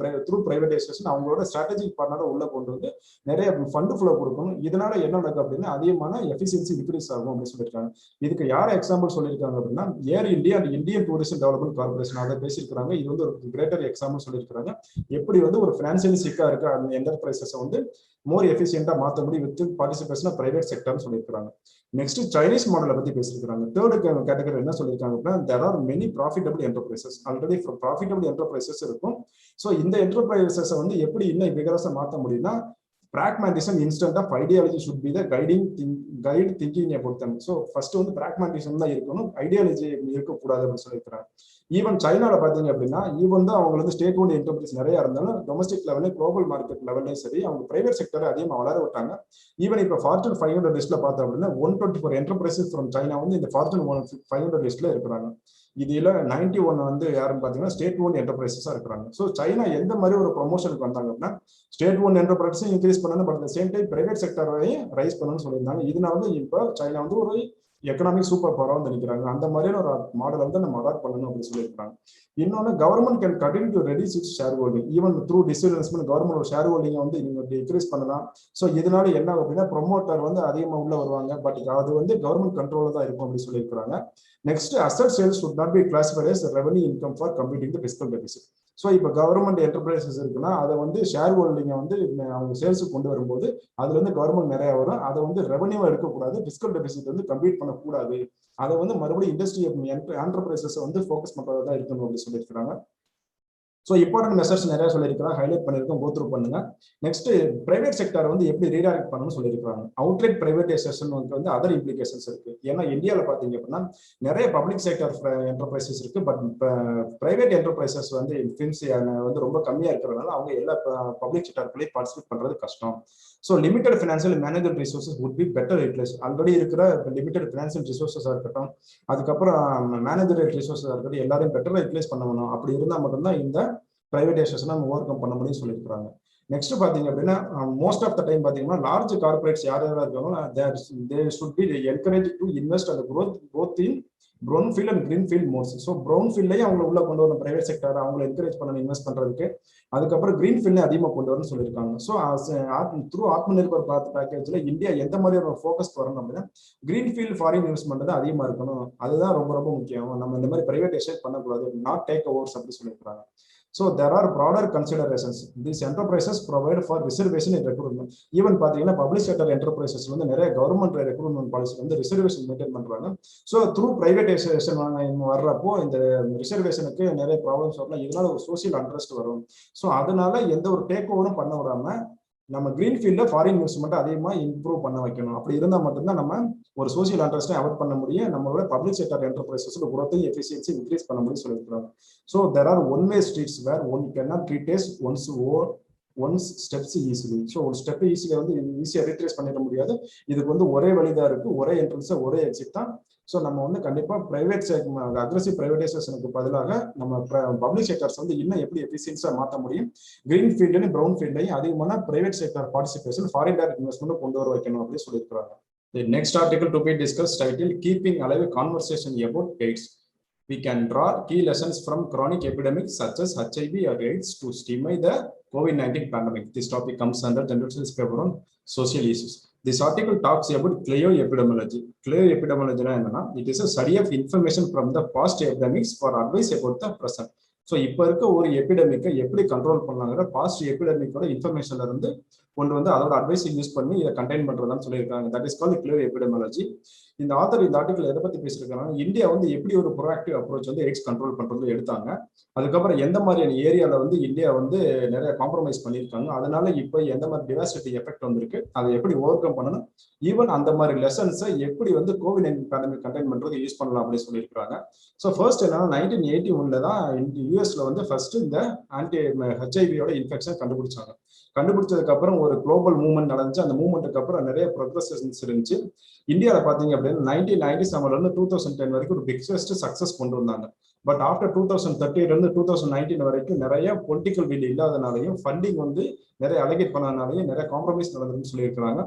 த்ரூ பிரைவேடைசேஷன் அவங்களோட ஸ்ட்ராட்டஜிக் பார்ட்னரை உள்ள கொண்டு வந்து நிறைய ஃபண்ட் ஃப்ளோ கொடுக்கணும். இதனால என்ன நடக்கும் அப்படின்னா, அதிகமான எஃபிஷியன்சி இன்க்ரீஸ் ஆகும் அப்படின்னு சொல்லியிருக்காங்க. இதுக்கு யார் எக்ஸாம்பிள் சொல்லியிருக்காங்க அப்படின்னா, Air India and Indian tourism development corporation அதை பேசியிருக்காங்க. இது வந்து ஒரு கிரேட்டர் எக்ஸாம்பிள் சொல்லியிருக்காங்க. எப்படி வந்து ஒரு பினான்சியலி சிக்கா இருக்க அந்த என்டர்பிரைசஸ் வந்து மோர் எஃபிஷியன்டா மாற்ற முடியும் வித் பார்ட்டிசிபேஷன் பிரைவேட் செக்டர்னு சொல்லியிருக்காங்க. நெக்ஸ்ட் சைனீஸ் மாடலை பத்தி பேசியிருக்காங்க. தேர்ட் கேட்டகரி என்ன சொல்லியிருக்காங்க அப்படின்னா, there are many profitable enterprises. Already profitable enterprises இருக்கும். ஸோ இந்த என்டர்பிரைசஸ் வந்து எப்படி இன்னும் விகரசா மாற்ற முடியும்னா, pragmatism instead of ideology should be the guide thinking about them. So first வந்து pragmatism தான் இருக்கணும், ஐடியாலஜி இருக்கக்கூடாது அப்படின்னு சொல்லியிருக்கிறாங்க. ஈவன் சைனால பாத்தீங்க அப்படின்னா, ஈவன் தான் அவங்க வந்து ஸ்டேட் ஓன் என்டர்பிரைஸ் நிறைய இருந்தாலும் டொமஸ்டிக் லெவலே குளோபல் மார்க்கெட் லெவலையும் சரி அவங்க பிரைவேட் செக்டரை அதிகமாக வளர விட்டாங்க. ஈவன் இப்போ ஃபார்ச்சூன் 500 லிஸ்ட்ல பார்த்தோம் அப்படின்னா 124 என்டர்பிரைசஸ் ஃப்ரம் சைனா வந்து இந்த ஃபார்ச்சூன் 500 லிஸ்ட்ல இருக்கிறாங்க. இதுல 91 வந்து யாருன்னு பாத்தீங்கன்னா ஸ்டேட் ஓன் என்டர்பிரைசஸா இருக்கிறாங்க. ஸோ சைனா எந்த மாதிரி ஒரு ப்ரொமோஷனுக்கு வந்தாங்க அப்படின்னா, ஸ்டேட் ஓன் என்டர்பிரைஸும் இன்க்ரீஸ் பண்ணணும், but at same time private செக்டரையும் ரைஸ் பண்ணணும்னு சொல்லியிருந்தாங்க. இதனால வந்து இப்போ சைனா வந்து ஒரு எக்கனாமிக் சூப்பர் பவரா வந்து நினைக்கிறாங்க. அந்த மாதிரியான ஒரு மாடலை வந்து நம்ம அடாப்ட் பண்ணணும் அப்படின்னு சொல்லியிருக்காங்க. இன்னொன்னு, government can continue to reduce it's share holding even through disinvestment. Government share holding வந்து நீங்க டிக்ரீஸ் பண்ணலாம். ஸோ இதனால என்ன அப்படின்னா, ப்ரொமோட்டர் வந்து அதிகமாக உள்ள வருவாங்க. பட் அது வந்து கவர்மெண்ட் கண்ட்ரோல தான் இருக்கும் அப்படின்னு சொல்லியிருக்காங்க. Next, asset sales should not be classified as revenue income for computing the fiscal deficit. So இப்போ கவர்மெண்ட் என்டர்பிரைசஸ் இருக்குன்னா அதை வந்து ஷேர் ஹோல்டிங்கை வந்து அவங்க சேல்ஸுக்கு கொண்டு வரும்போது அதுல இருந்து கவர்மெண்ட் நிறைய வரும். அதை வந்து ரெவன்யூ எடுக்கக்கூடாது, பிஸ்கல் டெபிசிட் வந்து கம்ப்ளீட் பண்ணக்கூடாது. அதை வந்து மறுபடியும் இண்டஸ்ட்ரி என்டர்பிரைசஸ் வந்து ஃபோக்கஸ் பண்றதா தான் இருக்கணும் அப்படின்னு சொல்லியிருக்கிறாங்க. ஸோ இம்பார்ட்டன்ட் மெசர்ஸ் நிறைய சொல்லியிருக்கலாம், ஹைலைட் பண்ணியிருக்கோம், கோத்ரூ பண்ணுங்க. நெக்ஸ்ட் பிரைவேட் செக்டர் வந்து எப்படி ரீடைரக்ட் பண்ணணும்னு சொல்லியிருக்காங்க. அவுட்லெட் பிரைவேடைசேஷன் வந்து அதர் இம்ப்ளிகேஷன்ஸ் இருக்கு. ஏன்னா இந்தியாவில் பார்த்தீங்க அப்படின்னா நிறைய பப்ளிக் செக்டர் என்டர்பிரைசஸ் இருக்கு, பட் பிரைவேட் என்டர்பிரைசஸ் வந்து ஃபின்ஸ் வந்து ரொம்ப கம்மியா இருக்கிறதுனால அவங்க எல்லா பப்ளிக் செக்டருக்குள்ளேயே பார்ட்டிசிபேட் பண்றது கஷ்டம். So limited financial manager resources would be better utilise. Already இருக்கிற லிமிடெட் ஃபினான்சியல் ரிசோர்சஸாக இருக்கட்டும், அதுக்கப்புறம் மேனேஜரல் ரிசோர்ஸாக இருக்கட்டும், எல்லாரையும் பெட்டராக யூட்டிலைஸ் பண்ணணும். அப்படி இருந்தால் மட்டும்தான் இந்த பிரைவேடைசேஷனை நம்ம ஓவர் கம் பண்ண முடியும்னு சொல்லியிருக்காங்க. நெக்ஸ்ட் பாத்தீங்க அப்படின்னா மோஸ்ட் ஆஃப் த டைம் பாத்தீங்கன்னா லார்ஜ் கார்பரேட்ஸ் யார் யாராக இருக்காங்களோ they should be encourage to invest அந்த growth in brownfield and greenfield modes. ஸோ brownfieldலையும் அவங்களை உள்ள கொண்டு வரணும், பிரைவேட் செக்டர் அவங்களை என்கரேஜ் பண்ணணும் இன்வெஸ்ட் பண்றதுக்கு. அதுக்கப்புறம் கிரீன்ஃபீல்ட்ல அதிகமாக கொண்டு வரணும்னு சொல்லியிருக்காங்க. ஸோ த்ரூ ஆத்ம நிர்பர் பாரத் பேக்கேஜ்ல இந்தியா எந்த மாதிரி ஒரு ஃபோக்கஸ் வரணும் அப்படின்னா கிரீன்ஃபீல்ட் ஃபாரின் இன்வெஸ்ட்மெண்ட் தான் அதிகமாக இருக்கணும். அதுதான் ரொம்ப ரொம்ப முக்கியம். நம்ம இந்த மாதிரி பிரைவேடைசேஷன் பண்ணக்கூடாது, நாட் டேக் ஓவர்ஸ் அப்படி சொல்லியிருக்காங்க. So there are broader considerations. These enterprises provide for reservation in recruitment. Even பாத்தீங்கன்னா பப்ளிக் செக்டர் என்டர்பிரைசஸ் வந்து நிறைய கவர்மெண்ட் ரெக்ரூட்மெண்ட் பாலிசி வந்து ரிசர்வேஷன் மெயின்டைன் பண்றாங்க. ஸோ த்ரூ பிரைவேடைசேஷன் வர்றப்போ இந்த ரிசர்வேஷனுக்கு நிறைய ப்ராப்ளம்ஸ் வரலாம். இதனால ஒரு சோசியல் அண்ட்ரஸ்ட் வரும். ஸோ அதனால எந்த ஒரு டேக் ஓவரும் பண்ண விடாம நம்ம கிரீன்ஃபீல்ட்ல ஃபாரின் இன்வெஸ்ட்மெண்ட் அதிகமாக இம்ப்ரூவ் பண்ண வைக்கணும். அப்படி இருந்தால் மட்டும்தான் நம்ம ஒரு சோசியல் இன்ட்ரெஸ்ட்டை அவாய்ட் பண்ண முடியும், நம்மளோட பப்ளிக் செக்டர் என்டர்பிரைசஸ்ல growth எஃபிஷியன்சி இன்க்ரீஸ் பண்ண முடியும் சொல்லியிருக்காங்க. So there are one way streets where one cannot retrace one's steps easily. So ஒரு ஸ்டெப் ஈஸியாக வந்து ஈஸியாக ரீட்ரேஸ் பண்ணிட முடியாது. இதுக்கு வந்து ஒரே வழிதான் இருக்கு, ஒரே என்ட்ரன்ஸ் ஒரே எக்ஸிட் தான். ஸோ நம்ம வந்து கண்டிப்பா பிரைவேட் அக்ரெசிவ் பிரைவேடைசேஷனுக்கு பதிலாக நம்ம பப்ளிக் செக்டர்ஸ் வந்து இன்னும் எப்படி எஃபிஷியன்ஸா மாற்ற முடியும், கிரீன் ஃபீல்ட்லையும் ப்ரௌன் ஃபீல்ட்லையும் அதிகமான private sector participation foreign direct investment கொண்டு வர வைக்கணும் அப்படின்னு சொல்லியிருக்காங்க. The next article to be discussed titled Keeping Alive Conversation About AIDS. We can draw key lessons from chronic epidemics such as HIV or AIDS to stem the COVID-19 pandemic. This topic comes under general paper on social issues. This article talks about clioepidemiology. Clioepidemiology enna, it is a study of information from the past epidemics for advice about the present. So இப்போ இருக்க ஒரு எபிடமிக்கை எப்படி control பண்ணலாங்கிற past எபிடமிக்கோட இன்ஃபர்மேஷன்ல இருந்து கொண்டு வந்து அதோட advice use பண்ணி இதை கண்டெயின் பண்றதான்னு சொல்லியிருக்காங்க. That is called clear epidemiology. இந்த ஆத்தர் இந்த ஆர்டிகல் எதை பத்தி பேசியிருக்காங்க, இந்தியா வந்து எப்படி ஒரு ப்ரோஆக்டிவ் அப்ரோச் வந்து எய்ட்ஸ் கண்ட்ரோல் பண்றது எடுத்தாங்க, அதுக்கப்புறம் எந்த மாதிரியான ஏரியால வந்து இந்தியா வந்து நிறைய காம்ப்ரமைஸ் பண்ணியிருக்காங்க, அதனால இப்போ எந்த மாதிரி டிவாஸ்டேட்டிங் எஃபெக்ட் வந்திருக்கு, அதை எப்படி ஓவர் கம் பண்ணணும், ஈவன் அந்த மாதிரி லெசன்ஸை எப்படி வந்து கோவிட்-19 பேண்டமிக் கண்டெயின் பண்றது யூஸ் பண்ணலாம் அப்படின்னு சொல்லியிருக்காங்க. ஸோ ஃபர்ஸ்ட் என்னன்னா 1981 தான் யூஎஸ்ல வந்து ஃபர்ஸ்ட் இந்த HIV இன்ஃபெக்ஷன் கண்டுபிடிச்சாங்க. கண்டுபிடிச்சதுக்கு அப்புறம் ஒரு குளோபல் மூவ்மெண்ட் நடந்துச்சு. அந்த மூவ்மெண்ட்டுக்கு அப்புறம் நிறைய ப்ரோக்ரஸஸ் இருந்துச்சு. இந்தியாவில் பாத்தீங்க அப்படின்னா 1997 இருந்து 2010 வரைக்கும் ஒரு பிக்கஸ்ட் சக்சஸ் கொண்டு வந்தாங்க. பட் ஆஃப்டர் 2030 இருந்து 2019 வரைக்கும் நிறைய பொலிட்டிக்கல் வில் இல்லாதனாலையும் ஃபண்டிங் வந்து நிறைய அலோகேட் பண்ணனாலையும் நிறைய காம்ப்ரமைஸ் நடந்ததுன்னு சொல்லியிருக்காங்க.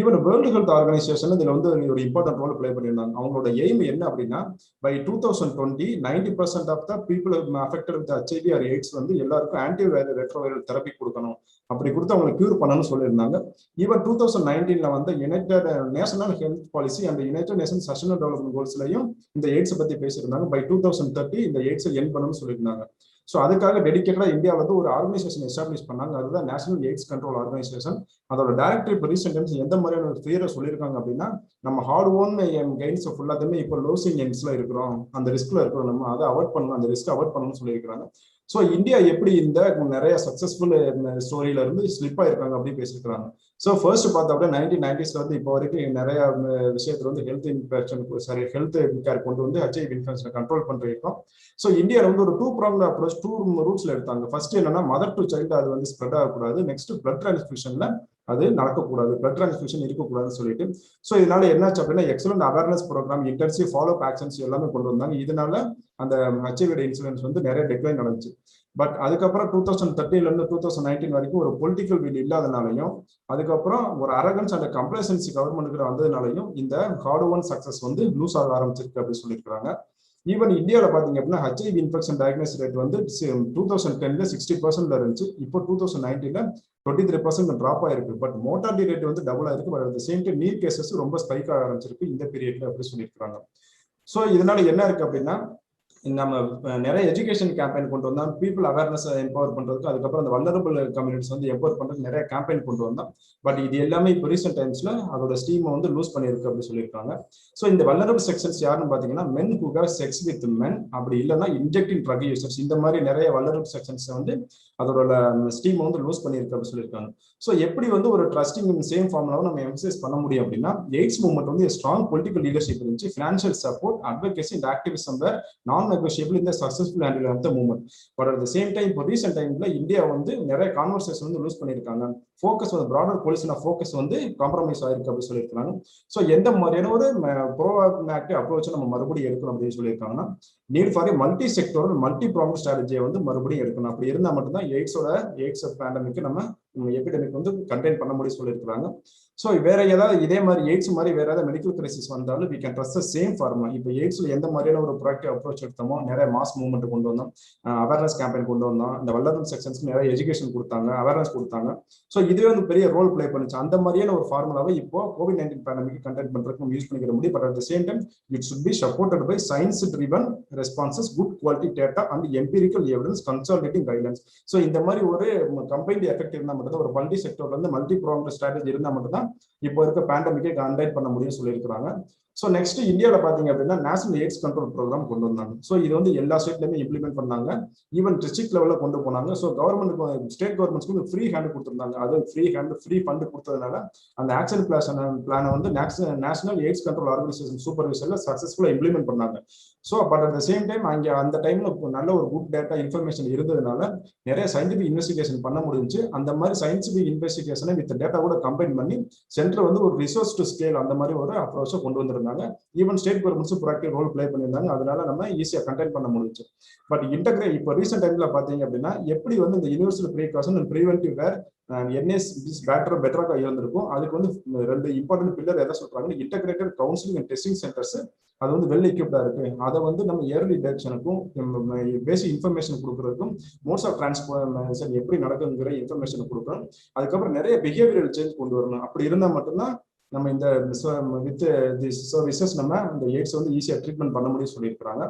ஈவன் வேர்ல்டு ஹெல்த் ஆர்கனைசேஷன் இதுல வந்து ஒரு இம்பார்ட்டன்ட் ரோல் பிளே பண்ணியிருந்தாங்க. அவங்களோட எய்ம் என்ன அப்படின்னா by 2020 90% of the people affected with HIV or AIDS வந்து எல்லாருக்கும் ஆன்டி ரெட்ரோவைரல் தெரப்பி கொடுக்கணும், அப்படி கொடுத்து அவங்களை கியூர் பண்ணணும்னு சொல்லியிருந்தாங்க. ஈவன் 2019 வந்து united national health policy and united nation sustainable development கோல்ஸ்லையும் இந்த எய்ட்ஸ் பத்தி பேசியிருந்தாங்க. பை 2030 இந்த எய்ட்ஸை எண்ட் பண்ணணும்னு சொல்லியிருந்தாங்க. ஸோ அதுக்காக டெடிகேட்டடா இந்தியா வந்து ஒரு ஆர்கனைசேஷன் எஸ்டாப்ளிஷ் பண்ணாங்க. அதுதான் நேஷனல் எய்ட்ஸ் கண்ட்ரோல் ஆர்கனைசேஷன். அதோட டைரக்டர் இப்போ ரீசெண்ட் டைம்ஸ் எந்த மாதிரியான ஒரு கிளியரா சொல்லியிருக்காங்க அப்படின்னா நம்ம ஹார்ட் ஓன் கைன்ஸ் ஃபுல்லாத்தையுமே இப்போ லோசிங் எண்ட்ஸ்ல இருக்கிறோம், அந்த ரிஸ்க்ல இருக்கிறோம், நம்ம அதை அவாய்ட் பண்ணணும், அந்த ரிஸ்க் அவாய்ட் பண்ணணும்னு சொல்லியிருக்காங்க. ஸோ இந்தியா எப்படி இந்த நிறைய சக்சஸ்ஃபுல் ஸ்டோரியில இருந்து ஸ்லிப் ஆயிருக்காங்க அப்படின்னு பேசியிருக்காங்க. ஸோ ஃபர்ஸ்ட் பார்த்தா அப்படின்னா 1990s வந்து இப்போ வரைக்கும் நிறைய விஷயத்துல வந்து ஹெல்த் இன்ஃபெக்ஷன் ஹெல்த் கேர் கொண்டு வந்து HIV இன்ஃபெக்ஷனை கண்ட்ரோல் பண்ணிருக்கோம். ஸோ இந்தியாவில் வந்து ஒரு டூ ப்ராங்ட் அப்ரோச் 2 ரூட்ஸ்ல எடுத்தாங்க. ஃபர்ஸ்ட் என்னன்னா மதர் டு சைல்டு அது வந்து ஸ்ப்ரெட் ஆகக்கூடாது, நெக்ஸ்ட் பிளட் டிரான்ஸ்ஃபியூஷன்ல அது நடக்கக்கூடாது, பிளட் டிரான்ஸ்ஃபியூஷன் இருக்கக்கூடாதுன்னு சொல்லிட்டு. ஸோ இதனால என்னாச்சு அப்படின்னா excellent awareness programme, intensive follow up actions எல்லாமே கொண்டு வந்தாங்க. இதனால அந்த HIV இன்சிடென்ட்ஸ் வந்து நிறைய டிக்ளைன் நடந்துச்சு. பட் அதுக்கப்புறம் 2013 இருந்து 2019 வரைக்கும் ஒரு பொலிட்டிக்கல் வில் இல்லாதனாலையும் அதுக்கப்புறம் ஒரு அரகன்ஸ் அண்ட் கம்ப்ளசன்சி கவர்மெண்ட்டுக்கு வந்ததுனாலையும் இந்த ஹார்ட் ஒன் சக்சஸ் வந்து லூஸ் ஆக ஆரம்பிச்சிருக்கு அப்படின்னு சொல்லியிருக்காங்க. ஈவன் இந்தியாவில் பாத்தீங்க அப்படின்னா HIV இன்ஃபெக்ஷன் டயக்னோஸ் ரேட் வந்து 2010ல 60% இருந்துச்சு, இப்போ 2019ல 23% டிராப் ஆயிருக்கு. பட் மோர்டாலிட்டி ரேட் வந்து டபுள் ஆயிருக்கு. பட் அட் சேம் டைம் நீர் கேசஸ் ரொம்ப ஸ்பைக் ஆக ஆரம்பிச்சிருக்கு இந்த பீரியட்ல அப்படி சொல்லியிருக்காங்க. ஸோ இதனால என்ன இருக்கு அப்படின்னா நம்ம நிறைய எஜுகேஷன் கேம்பெயின் கொண்டு வந்தோம், பீப்புள் அவேர்னஸ் எம்பவர் பண்றதுக்கு, அதுக்கப்புறம் அந்த வல்லரபிள் கம்யூனிட்டிஸ் வந்து எம்பவர் பண்றதுக்கு நிறைய கேம்பெயின் கொண்டு வந்தோம். பட் இது எல்லாமே இப்போ ரீசெண்ட் டைம்ஸ்ல அதோட ஸ்டீமை வந்து லூஸ் பண்ணிருக்கு அப்படின்னு சொல்லியிருக்காங்க. ஸோ இந்த வல்லரபிள் செக்ஷன்ஸ் யாருன்னு பாத்தீங்கன்னா men who have sex with மென், அப்படி இல்லைன்னா இன்ஜெக்டிங் ட்ரக் யூசர்ஸ், இந்த மாதிரி நிறைய வல்லரபிள் செக்ஷன்ஸ் வந்து அதோட ஸ்டீமை வந்து லூஸ் பண்ணிருக்கு அப்படின்னு சொல்லியிருக்காங்க. ஸோ எப்படி வந்து ஒரு ட்ரஸ்டிங் சேம் ஃபார்முலாவை நம்ம எம்சைஸ் பண்ண முடியும் அப்படின்னா, எய்ட்ஸ் மூவ்மெண்ட் வந்து ஸ்ட்ராங் பொலிட்டிக்கல் லீடர்ஷிப் இருந்துச்சு, financial support, advocacy and activism were non-negotiable in the successful handling of the movement. But at the same time, இப்போ recent timeல இந்தியா வந்து நிறைய கான்வர்சேஷன் வந்து லூஸ் பண்ணியிருக்காங்க. ஃபோக்கஸ் வந்து ப்ராடர் பொலிஷன் ஃபோக்கஸ் வந்து compromise ஆயிருக்கு அப்படின்னு சொல்லியிருக்காங்க. ஸோ எந்த மாதிரியான ஒரு ப்ரோஆக்டிவ் அப்ரோச் நம்ம மறுபடியும் எடுக்கணும் அப்படின்னு சொல்லியிருக்காங்கன்னா, need for multi sectoral multi problem ஸ்ட்ராட்டஜியை வந்து மறுபடியும் எடுக்கணும். அப்படி இருந்தால் மட்டும்தான் எய்ட்ஸ் பேண்டமிக் நம்ம எபிடமிக் வந்து கண்டெயின் பண்ண முடியும் சொல்லியிருக்காங்க. ஸோ வேற ஏதாவது இதே மாதிரி எய்ட்ஸ் மாதிரி வேற ஏதாவது மெடிக்கல் கிரைசிஸ் வந்தாலும் we can trust the same formula. இப்போ எய்ட்ஸ்ல எந்த மாதிரியான ஒரு ப்ரோஆக்டிவ் அப்ரோச் எடுத்தோமோ, நிறைய மாஸ் மூவ்மெண்ட் கொண்டு வந்தோம், அவேர்னஸ் கேம்பெயின் கொண்டு வந்தோம், இந்த வல்லரபிள் செக்ஷன்ஸ்க்கு நிறைய எஜுகேஷன் கொடுத்தாங்க, அவேர்னஸ் கொடுத்தாங்க. ஸோ இதுவே வந்து பெரிய ரோல் பிளே பண்ணுச்சு. அந்த மாதிரியான ஒரு ஃபார்முலாவை இப்போ COVID-19 பேண்டமிக் கண்டெயின் பண்றதுக்கு நம்ம யூஸ் பண்ணிக்கிற முடியும். But at the same time it should be supported by science driven responses, good quality data and empirical evidence, consolidating guidelines. So இந்த மாதிரி ஒரு கம்பைன்ட் எஃபெக்ட் இருந்தால் மட்டும்தான், ஒரு மல்டி செக்டர்ல இருந்து மல்டி ப்ராப்ளம் ஸ்ட்ராட்டஜி இருந்தால் மட்டும்தான் இப்போ இருக்க பேண்டமிக்கை கண்டெயின் பண்ண முடியும் சொல்லியிருக்காங்க. ஸோ நெக்ஸ்ட் இந்தியாவில் பார்த்தீங்க அப்படின்னா நேஷனல் எய்ட்ஸ் கண்ட்ரோல் ப்ரோக்ராம் கொண்டு வந்தாங்க. ஸோ இது வந்து எல்லா ஸ்டேட்லையுமே இம்ப்ளிமெண்ட் பண்ணாங்க, ஈவன் டிஸ்ட்ரிக்ட் லெவலில் கொண்டு போனாங்க. ஸோ கவர்மெண்ட் ஸ்டேட் கவர்மெண்ட்ஸ்க்கு ஃப்ரீ ஹேண்ட் கொடுத்துருந்தாங்க. அது ஃப்ரீ ஃபண்ட் கொடுத்ததுனால அந்த ஆக்ஷன் பிளானை வந்து நேஷனல் எய்ட்ஸ் கண்ட்ரோல் ஆர்கனைசேஷன் சூப்பர்விஷன்ல சக்சஸ்ஃபுல்லாக இம்ப்ளிமெண்ட் பண்ணாங்க. So but at the same time அங்கே அந்த டைம்ல நல்ல ஒரு குட் டேட்டா இன்ஃபர்மேஷன் இருந்ததுனால நிறைய சயின்டிபிக் இன்வெஸ்டிகேஷன் பண்ண முடிஞ்சு. அந்த மாதிரி சயின்டிபிக் இன்வெஸ்டிகேஷனை வித் டேட்டா கூட கம்பைன் பண்ணி சென்டர் வந்து ஒரு ரிசோர்ஸ் டு ஸ்கேல் அந்த மாதிரி ஒரு அப்ரோச்சை கொண்டு வந்திருந்தாங்க. Even state governments proactive role play பண்ணியிருந்தாங்க. அதனால நம்ம ஈஸியா கண்டெயின் பண்ண முடிஞ்சு. பட் இப்போ ரீசெண்ட் டைம்ல பாத்தீங்க அப்படின்னா எப்படி வந்து இந்த universal precaution and preventive where NS பெட்டராக இருந்திருக்கும். அதுக்கு வந்து ரெண்டு இம்பார்ட்டன்ட் பில்லர் எதை சொல்றாங்க, integrated counselling and testing centres அது வந்து வெல் எக்யூப்டா இருக்கு. அதை வந்து நம்ம இயர்லி டிரெக்ஷனுக்கும் பேசிக் இன்ஃபர்மேஷன் கொடுக்கறதுக்கும் மோட்ஸ் ஆஃப் டிரான்ஸ்போர்ட் எப்படி நடக்குங்கிற இன்ஃபர்மேஷன் கொடுக்கணும். அதுக்கப்புறம் நிறைய பிஹேவியரல் சேஞ்ச் கொண்டு வரணும். அப்படி இருந்தால் மட்டும்தான் நம்ம இந்த வித் திஸ் சர்வீசஸ் நம்ம இந்த எய்ட்ஸ் வந்து ஈஸியாக ட்ரீட்மெண்ட் பண்ண முடியும் சொல்லியிருக்காங்க.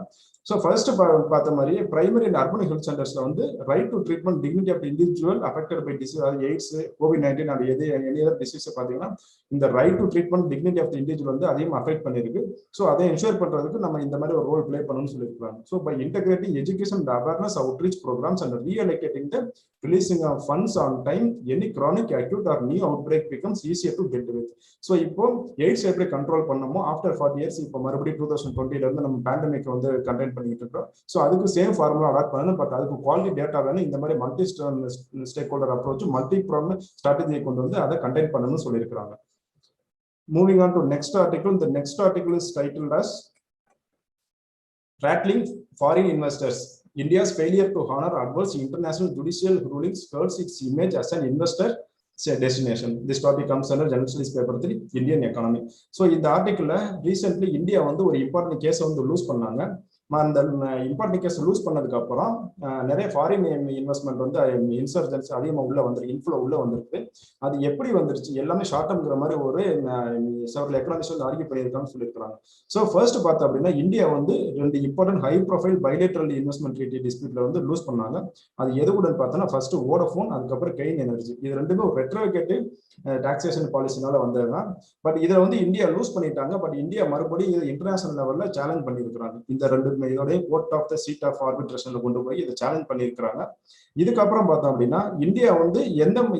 ஸோ ஃபர்ஸ்ட் பார்த்த மாதிரி பிரைமரி அண்ட் அர்பன் ஹெல்த் சென்டர்ஸ்ல வந்து right to treatment dignity of individual affected by disease, அதாவது எய்ட்ஸ், COVID-19 அது எனி அதர் டிசீஸ் பார்த்தீங்கன்னா இந்த right to treatment dignity of individual வந்து அதிகமாக அஃபெக்ட் பண்ணிருக்கு. ஸோ அதை என்ஷூர் பண்றதுக்கு நம்ம இந்த மாதிரி ஒரு ரோல் பிளே பண்ணணும்னு சொல்லியிருக்காங்க. So by integrating education and awareness outreach programmes and reallocating the releasing of funds on time, any chronic acute or new outbreak becomes easier to get with. So இப்போ AIDS எப்படி control பண்ணமோ after 40 years இப்போ மறுபடியும் 2020 இருந்து நம்ம pandemic வந்து contain பண்ணிட்டு இருக்கோம். ஸோ அதுக்கு சேம் ஃபார்முலா அடாப்ட் பண்ணணும். பட் அதுக்கு குவாலிட்டி டேட்டா வேணும். இந்த மாதிரி multi stakeholder approach, multi problem ஸ்ட்ராட்டஜியை கொண்டு வந்து அதை கண்டெயின் பண்ணணும்னு சொல்லியிருக்காங்க. Moving on to next article. The next article is titled as Rattling Foreign Investors. India's failure to honor adverse international judicial rulings hurts its image as an investor destination. This topic comes under General Studies paper 3, Indian economy. So இந்த ஆர்டிகிள்ல recently India வந்து ஒரு important கேஸை வந்து lose பண்ணாங்க. அந்த important case loose பண்ணதுக்கு அப்புறம் நிறைய ஃபாரின் இன்வெஸ்ட்மெண்ட் வந்து இன்சர்ஜென்சி அதிகமாக உள்ள வந்துருக்கு, இன்ஃப்ளோ உள்ள வந்திருக்கு. அது எப்படி வந்துருச்சு எல்லாமே ஷார்ட் டேர்ம்ங்கிற மாதிரி ஒரு செவரல் எக்கனாமிக்ஸ் வந்து ஆர்கியூ பண்ணியிருக்காங்கன்னு சொல்லியிருக்காங்க. ஸோ ஃபர்ஸ்ட் பார்த்தோம் அப்படின்னா இந்தியா வந்து ரெண்டு important high profile bilateral investment treaty டிஸ்பியூட்ல வந்து லூஸ் பண்ணாங்க. அது எது கூட பார்த்தோன்னா ஃபர்ஸ்ட் வோடஃபோன், அதுக்கப்புறம் கெயின் எனர்ஜி. இது ரெண்டுமே ஒரு ரெட்ரோகேட்டிவ் டாக்ஸேஷன் பாலிசினால வந்ததுதான். பட் இதை வந்து இந்தியா லூஸ் பண்ணிட்டாங்க. பட் இந்தியா மறுபடியும் இன்டர்நேஷனல் லெவல்ல சேலஞ்ச் பண்ணியிருக்காங்க. இந்த ரெண்டு இதோடைய court of the seat of ஆர்பிட்ரேஷன்ல கொண்டு போய் இதை சேலஞ்ச் பண்ணியிருக்காங்க. இதுக்கப்புறம் பார்த்தோம் அப்படின்னா இந்தியா வந்து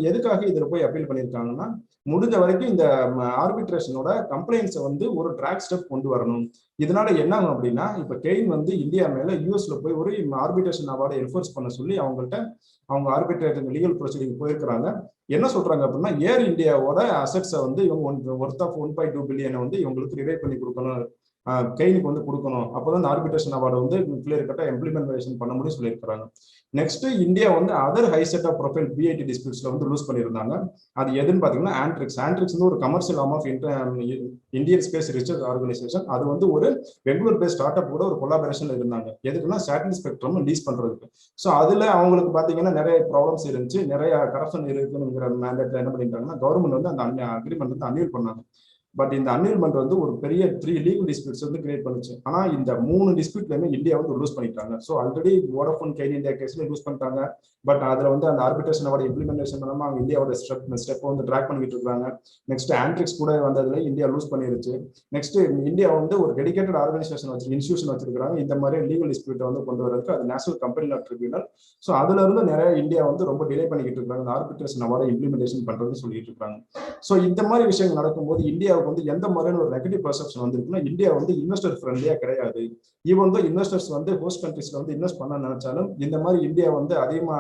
எதுக்காக இதில் போய் அப்பீல் பண்ணியிருக்காங்கன்னா, முடிஞ்ச வரைக்கும் இந்த ஆர்பிட்ரேஷனோட கம்ப்ளைண்ட்ஸை வந்து ஒரு ட்ராக் ஸ்டெப் கொண்டு வரணும். இதனால என்ன ஆகும் அப்படின்னா, இப்ப கெயின் வந்து இந்தியா மேல யூஎஸ்ல போய் ஒரு ஆர்பிட்ரேஷன் அவார்டை என்ஃபோர்ஸ் பண்ண சொல்லி அவங்க ஆர்பிட்ரேஷன் லீகல் ப்ரொசீடிங் போயிருக்கிறாங்க. என்ன சொல்றாங்க அப்படின்னா, ஏர் இந்தியாவோட அசெட்ஸை வந்து இவங்க ஒர்த் ஆஃப் 1.2 பில்லியனை வந்து இவங்களுக்கு ரிவைவ் பண்ணி கொடுக்கணும், கெயினுக்கு வந்து கொடுக்கணும். அப்போதான் ஆர்பிட்ரேஷன் அவார்டு வந்து கிளியர் கட்டா இம்ப்ளிமெண்டேஷன் பண்ண முடியும் சொல்லியிருக்காங்க. நெக்ஸ்ட் இந்தியா வந்து other high set of profile BIT டிஸ்பியூட்ஸ்ல வந்து லூஸ் பண்ணியிருந்தாங்க. அது எதுன்னு பாத்தீங்கன்னா ஆண்ட்ரிக்ஸ் வந்து ஒரு commercial arm of Indian Space Research Organisation. அது வந்து ஒரு பெங்களூர் பேஸ்ட் ஸ்டார்ட் அப் கூட ஒரு கொலாபரேஷன்ல இருந்தாங்க. எதுக்குன்னா சேட்டலைட் ஸ்பெக்ட்ரம் லீஸ் பண்றதுக்கு. ஸோ அதுல அவங்களுக்கு பாத்தீங்கன்னா நிறைய ப்ராப்ளம்ஸ் இருந்துச்சு, நிறைய கரப்ஷன் இருக்குங்கிற மேண்டேட்ல என்ன பண்ணிட்டாங்கன்னா கவர்மெண்ட் வந்து அந்த அக்ரிமெண்ட் வந்து அன்யூல் பண்ணாங்க. பட் இந்த அன்னில்மெண்ட் வந்து ஒரு பெரிய 3 லீகல் டிஸ்பியூட்ஸ் வந்து கிரியேட் பண்ணுச்சு. ஆனா இந்த 3 டிஸ்பியூட்லயுமே இந்தியா வந்து லூஸ் பண்ணிட்டாங்க. So already Vodafone gain India கேஸ்ல லூஸ் பண்ணிட்டாங்க. பட் அதுல வந்து அந்த ஆர்பிட்ரேஷன் அவார்டு இம்ப்ளிமெண்டேஷன் பண்ணாம அவங்க இந்தியாவோட ஸ்டெப் வந்து ட்ராக் பண்ணிட்டு இருக்காங்க. நெக்ஸ்ட் ஆண்ட்ரிக்ஸ் கூட வந்ததுல இந்தியா லூஸ் பண்ணிருச்சு. நெக்ஸ்ட் இந்தியா வந்து ஒரு டெடிகேட்டட் ஆர்கனைசேஷன் இன்ஸ்டியூஷன் வச்சிருக்காங்க இந்த மாதிரி லீகல் டிஸ்பியூட் வந்து கொண்டு வரதுக்கு, அது நேஷனல் கம்பெனி லா ட்ரிபியூனல். ஸோ அதுல இருந்து நிறைய இந்தியா வந்து ரொம்ப டிலே பண்ணிக்கிட்டு இருக்காங்க ஆர்பிட்ரேஷன் அவார்டை இம்ப்ளிமெண்டேஷன் பண்றதுன்னு சொல்லிட்டு இருக்காங்க. ஸோ இந்த மாதிரி விஷயங்கள் நடக்கும்போது இந்தியாவுக்கு வந்து எந்த மாதிரியான ஒரு நெகட்டிவ் பர்செப்ஷன் வந்துருக்குன்னா, இந்தியா வந்து இன்வெஸ்டர் ஃப்ரெண்ட்லியா கிடையாது. ஈவன் தான் இன்வெஸ்டர்ஸ் வந்து ஹோஸ்ட் கண்ட்ரீஸ்ல வந்து இன்வெஸ்ட் பண்ண நினைச்சாலும் இந்த மாதிரி இந்தியா வந்து அதிகமா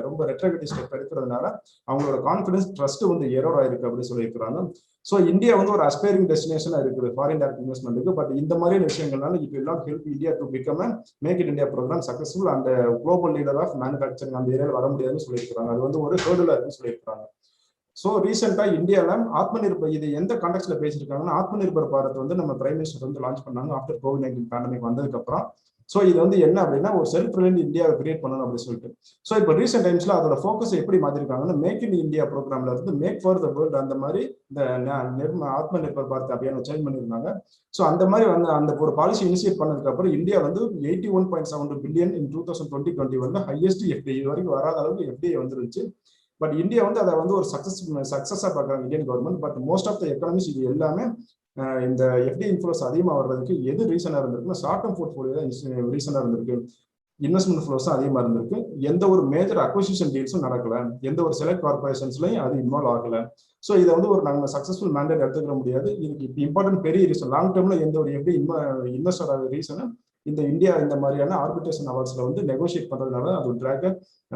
ரொம்ப ரெட்ரோகிரேட் ஸ்டெப் எடுக்கிறதுனால அவங்களோட கான்ஃபிடன்ஸ் ட்ரஸ்ட் வந்து எரோட் ஆயிருக்கு அப்படின்னு சொல்லியிருக்கிறாங்க. ஸோ இந்தியா வந்து ஒரு அஸ்பைரிங் டெஸ்டினேஷனா இருக்குது ஃபாரின் டைரக்ட் இன்வெஸ்ட்மெண்ட்டுக்கு. பட் இந்த மாதிரியான விஷயங்கள்னால it will not help India to become Make in India programme successful and global leader of manufacturing அந்த ஏரியாவில் வர முடியாதுன்னு சொல்லியிருக்காங்க. அது வந்து ஒரு ஹேர்டலா இருக்குன்னு சொல்லியிருக்காங்க. ஸோ ரீசெண்டா இந்தியால ஆத்ம நிர்பர் இது எந்த கான்டெக்ட்ல பேசியிருக்காங்கன்னா, ஆத்ம நிர்பர் பாரத் வந்து நம்ம பிரைம் மினிஸ்டர் வந்து லான்ச் பண்ணாங்க ஆஃப்டர் கோவிட்-19 பேண்டமிக் வந்ததுக்கு அப்புறம். ஸோ இது வந்து என்ன அப்படின்னா ஒரு செல்ஃப் ரிலையன்ட் இந்தியாவை கிரியேட் பண்ணணும் அப்படின்னு சொல்லிட்டு. ஸோ இப்போ ரீசெண்ட் டைம்ஸ்ல அதோட ஃபோக்கஸ் எப்படி மாத்திருக்காங்கன்னா, மேக் இன் இந்தியா ப்ரோக்ராம்ல இருந்து மேக் ஃபார் த வேர்ல்டு அந்த மாதிரி இந்த ஆத்ம நிர்பர் பாரத் அபியானை சேஞ்ச் பண்ணியிருந்தாங்க. ஸோ அந்த மாதிரி வந்து அந்த ஒரு பாலிசி இனிஷியேட் பண்ணதுக்கு அப்புறம் இந்தியா வந்து 81.72 பில்லியன் இன் 2020-21 ஹையஸ்ட் எஃப்டிஐ இது வரைக்கும் வராத அளவுக்கு எஃப்டிஐ வந்துருச்சு. பட் இந்தியா வந்து அதை வந்து ஒரு சக்சஸா பார்க்குறாங்க Indian government. But most of the economies இது எல்லாமே இந்த எஃப்டி இன்ஃப்ளோஸ் அதிகமாக வர்றதுக்கு எது ரீசனா இருந்திருக்குன்னா, ஷார்ட் டர்ம் போர்ட்ஃபோலியோ தான் ரீசனா இருந்திருக்கு. இன்வெஸ்ட்மெண்ட் ஃப்ளோஸும் அதிகமாக இருந்திருக்கு. எந்த ஒரு மேஜர் அக்விசிஷன் டீல்ஸும் நடக்கல. எந்த ஒரு செலக்ட் கார்பரேஷன்ஸ்லையும் அது இன்வால்வ் ஆகல. ஸோ இதை வந்து ஒரு நாங்கள் சக்சஸ்ஃபுல் மேண்டேட் எடுத்துக்கிற முடியாது. இதுக்கு இப்போ இம்பார்ட்டன்ட் பெரிய ரீசன் லாங் டேர்ம்ல எந்த ஒரு எஃப்டி இன்வெஸ்டர் ஆகிற ரீசனும் இந்த இந்தியா இந்த மாதிரியான ஆர்பிட்ரேஷன் அவார்ட்ஸ்ல வந்து நெகோசியேட் பண்றதுனால அது ட்ராக்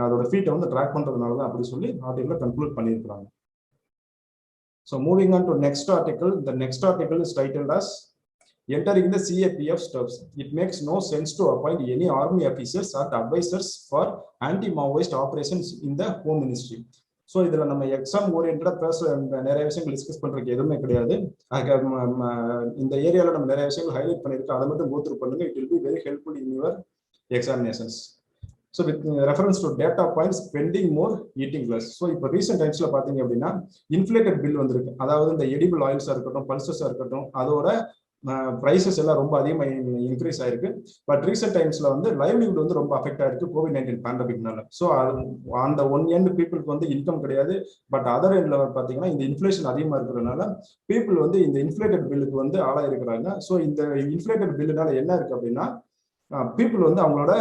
அதோட ஃபீட்டை வந்து ட்ராக் பண்றதுனால தான் அப்படி சொல்லி ஆர்டிகல்ல கன்க்ளூட் பண்ணியிருக்காங்க. So moving on to next article, the next article is titled as Entering the CAPF Steps. It makes no sense to appoint any army officers or advisors for anti-Maoist operations in the Home Ministry. So இதில் நம்ம exam ஓரியன்டாக பேச நிறைய விஷயங்கள் discuss பண்ணுறதுக்கு எதுவுமே கிடையாது. இந்த ஏரியாவில் நம்ம நிறைய விஷயங்கள் ஹைலைட் பண்ணியிருக்கோம். அதை மட்டும் கோத்ரூ பண்ணுங்க. It will be very helpful in your examinations. So with reference to data points spending more eating less. So இப்போ ரீசெண்ட் டைம்ஸ்ல பார்த்தீங்க அப்படின்னா இன்ஃப்ளேட்டட் பில் வந்திருக்கு. அதாவது இந்த எடிபிள் ஆயில்ஸாக இருக்கட்டும், பல்சஸாக இருக்கட்டும், அதோட பிரைசஸ் எல்லாம் ரொம்ப அதிகமாக இன்க்ரீஸ் ஆயிருக்கு. பட் ரீசெண்ட் டைம்ஸ்ல வந்து லைவ்லிஹுட் வந்து ரொம்ப அஃபெக்ட் ஆயிருக்கு கோவிட்-19 பேண்டமிக்னால. ஸோ அந்த ஒன் எண்ட் பீப்புளுக்கு வந்து இன்கம் கிடையாது. பட் அதர் எண்ட்ல பார்த்தீங்கன்னா இந்த இன்ஃபிளேஷன் அதிகமாக இருக்கிறதுனால பீப்புள் வந்து இந்த இன்ஃப்ளேட்டட் பில்லுக்கு வந்து ஆளாயிருக்கிறாங்க. ஸோ இந்த இன்ஃப்ளேட்டட் பில்லுனால என்ன இருக்கு அப்படின்னா, பீப்புள் வந்து அவங்களோட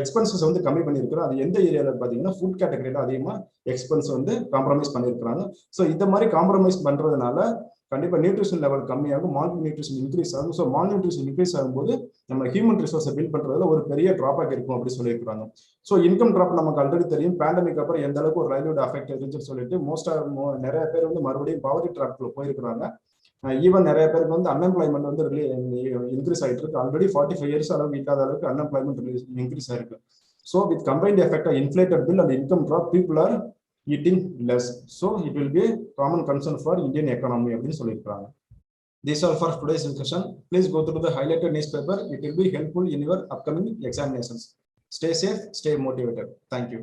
எக்ஸ்பென்சஸ் வந்து கம்மி பண்ணியிருக்கிறோம். அது எந்த ஏரியாவில் பார்த்தீங்கன்னா ஃபுட் கேட்டகரியில அதிகமாக எக்ஸ்பென்ஸ் வந்து காம்ப்ரமைஸ் பண்ணியிருக்கிறாங்க. ஸோ இந்த மாதிரி காம்ப்ரமைஸ் பண்றதுனால கண்டிப்பா நியூட்ரிஷன் லெவல் கம்மியாகும், மால் நியூட்ரிஷன் இன்க்ரீஸ் ஆகும். ஸோ மால் நியூட்ரிஷன் இன்க்ரீஸ் ஆகும்போது நம்ம ஹியூமன் ரிசோர்ஸை பில்ட் பண்றதுல ஒரு பெரிய டிராபேக் இருக்கும் அப்படி சொல்லியிருக்காங்க. ஸோ இன்கம் டிராப் நமக்கு ஆல்ரெடி தெரியும். பேண்டமிக் அப்புறம் எந்த அளவுக்கு ஒரு லைவ்லிஹுட் அஃபெக்ட் இருந்துச்சுன்னு சொல்லிட்டு நிறைய பேர் வந்து மறுபடியும் பாவர்ட்டி டிராப்ல போயிருக்கிறாங்க. ஈவன் நிறைய பேருக்கு வந்து அன்எம்ப்ளாய்மெண்ட் வந்து இன்க்ரீஸ் ஆகிட்டு இருக்கு. ஆல்ரெடி 45 இயர்ஸ் அளவுக்கு இல்லாத அளவுக்கு அன்எம்ப்ளாய்மெண்ட் இன்க்ரீஸ் ஆயிருக்கு. So with combined effect of inflated bill and income drop, people are eating less. So it will be a common concern for Indian economy அப்படின்னு சொல்லியிருக்காங்க. This all for today's discussion. Please go through the highlighted newspaper. It will be helpful in your upcoming examinations. Stay safe, stay motivated. Thank you.